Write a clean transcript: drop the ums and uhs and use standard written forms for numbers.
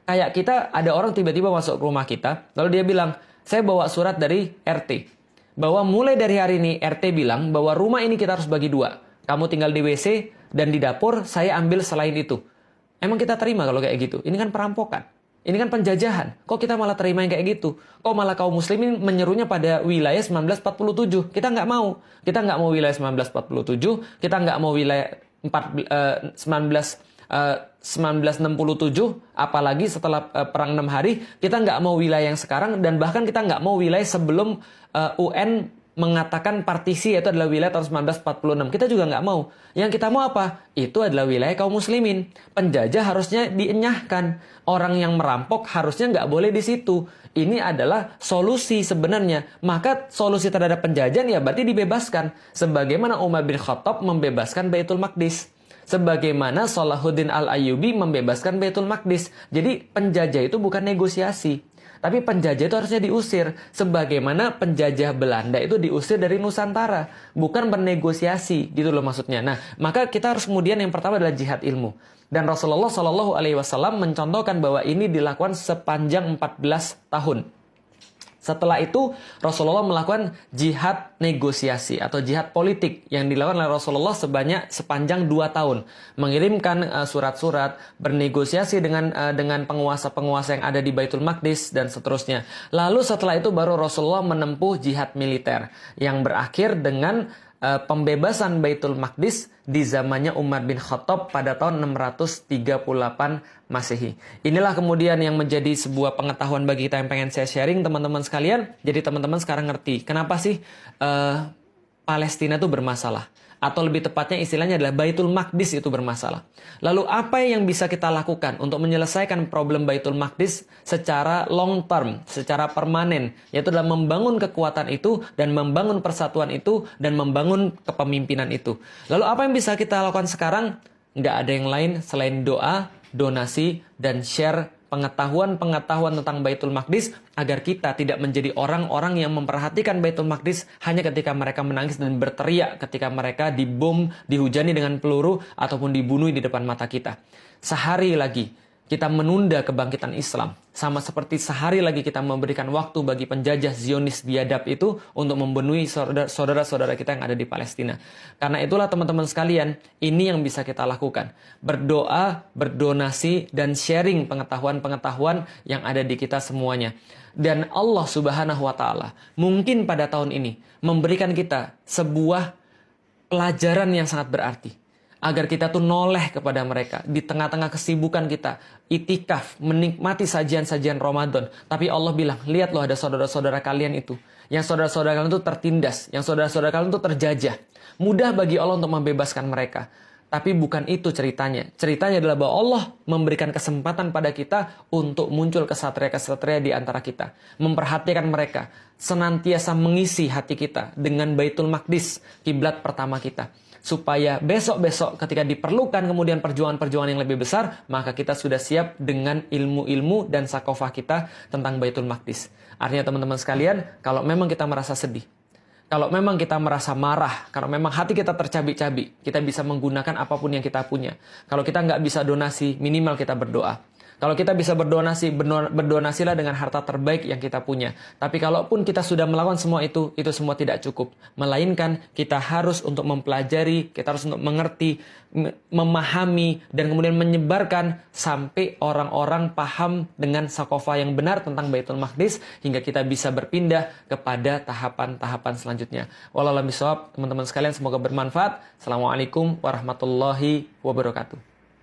Kayak kita ada orang tiba-tiba masuk ke rumah kita, lalu dia bilang, saya bawa surat dari RT. Bahwa mulai dari hari ini RT bilang bahwa rumah ini kita harus bagi dua. Kamu tinggal di WC dan di dapur, saya ambil selain itu. Emang kita terima kalau kayak gitu? Ini kan perampokan. Ini kan penjajahan. Kok kita malah terima yang kayak gitu? Kok malah kaum muslimin menyerunya pada wilayah 1947? Kita nggak mau. Kita nggak mau wilayah 1947. Kita nggak mau wilayah 1967, apalagi setelah perang 6 hari, kita nggak mau wilayah yang sekarang, dan bahkan kita nggak mau wilayah sebelum UN mengatakan partisi yaitu adalah wilayah tahun 1946. Kita juga nggak mau. Yang kita mau apa? Itu adalah wilayah kaum muslimin. Penjajah harusnya dienyahkan. Orang yang merampok harusnya nggak boleh di situ. Ini adalah solusi sebenarnya. Maka solusi terhadap penjajahan ya berarti dibebaskan. Sebagaimana Umar bin Khattab membebaskan Baitul Maqdis. Sebagaimana Salahuddin Al-Ayyubi membebaskan Baitul Maqdis. Jadi penjajah itu bukan negosiasi. Tapi penjajah itu harusnya diusir. Sebagaimana penjajah Belanda itu diusir dari Nusantara. Bukan bernegosiasi, gitu loh maksudnya. Nah, maka kita harus kemudian yang pertama adalah jihad ilmu. Dan Rasulullah SAW mencontohkan bahwa ini dilakukan sepanjang 14 tahun. Setelah itu Rasulullah melakukan jihad negosiasi atau jihad politik yang dilakukan oleh Rasulullah sepanjang 2 tahun. Mengirimkan surat-surat, bernegosiasi dengan penguasa-penguasa yang ada di Baitul Maqdis dan seterusnya. Lalu setelah itu baru Rasulullah menempuh jihad militer yang berakhir dengan pembebasan Baitul Maqdis di zamannya Umar bin Khattab pada tahun 638 Masehi. Inilah kemudian yang menjadi sebuah pengetahuan bagi kita yang pengen saya sharing teman-teman sekalian. Jadi teman-teman sekarang ngerti kenapa sih Palestina itu bermasalah. Atau lebih tepatnya istilahnya adalah Baitul Maqdis itu bermasalah. Lalu apa yang bisa kita lakukan untuk menyelesaikan problem Baitul Maqdis secara long term, secara permanen, yaitu adalah membangun kekuatan itu dan membangun persatuan itu dan membangun kepemimpinan itu. Lalu apa yang bisa kita lakukan sekarang? Nggak ada yang lain selain doa, donasi, dan share pengetahuan-pengetahuan tentang Baitul Maqdis agar kita tidak menjadi orang-orang yang memperhatikan Baitul Maqdis hanya ketika mereka menangis dan berteriak ketika mereka dibom, dihujani dengan peluru ataupun dibunuh di depan mata kita. Sehari lagi kita menunda kebangkitan Islam, sama seperti sehari lagi kita memberikan waktu bagi penjajah Zionis biadab itu untuk membunuh saudara-saudara kita yang ada di Palestina. Karena itulah teman-teman sekalian, ini yang bisa kita lakukan. Berdoa, berdonasi, dan sharing pengetahuan-pengetahuan yang ada di kita semuanya. Dan Allah Subhanahu wa Ta'ala mungkin pada tahun ini memberikan kita sebuah pelajaran yang sangat berarti. Agar kita tuh noleh kepada mereka di tengah-tengah kesibukan kita, itikaf, menikmati sajian-sajian Ramadan. Tapi Allah bilang, lihat loh ada saudara-saudara kalian itu. Yang saudara-saudara kalian itu tertindas, yang saudara-saudara kalian itu terjajah. Mudah bagi Allah untuk membebaskan mereka. Tapi bukan itu ceritanya. Ceritanya adalah bahwa Allah memberikan kesempatan pada kita untuk muncul kesatria-kesatria di antara kita. Memperhatikan mereka. Senantiasa mengisi hati kita dengan Baitul Maqdis, kiblat pertama kita. Supaya besok-besok ketika diperlukan kemudian perjuangan-perjuangan yang lebih besar, maka kita sudah siap dengan ilmu-ilmu dan sakofah kita tentang Baitul Maqdis. Artinya teman-teman sekalian, kalau memang kita merasa sedih, kalau memang kita merasa marah, kalau memang hati kita tercabik-cabik, kita bisa menggunakan apapun yang kita punya. Kalau kita nggak bisa donasi, minimal kita berdoa. Kalau kita bisa berdonasilah dengan harta terbaik yang kita punya. Tapi kalaupun kita sudah melakukan semua itu semua tidak cukup. Melainkan kita harus untuk mempelajari, kita harus untuk mengerti, memahami, dan kemudian menyebarkan sampai orang-orang paham dengan sakofah yang benar tentang Baitul Maqdis, hingga kita bisa berpindah kepada tahapan-tahapan selanjutnya. Wallahu a'lam bishawab, teman-teman sekalian, semoga bermanfaat. Assalamualaikum warahmatullahi wabarakatuh.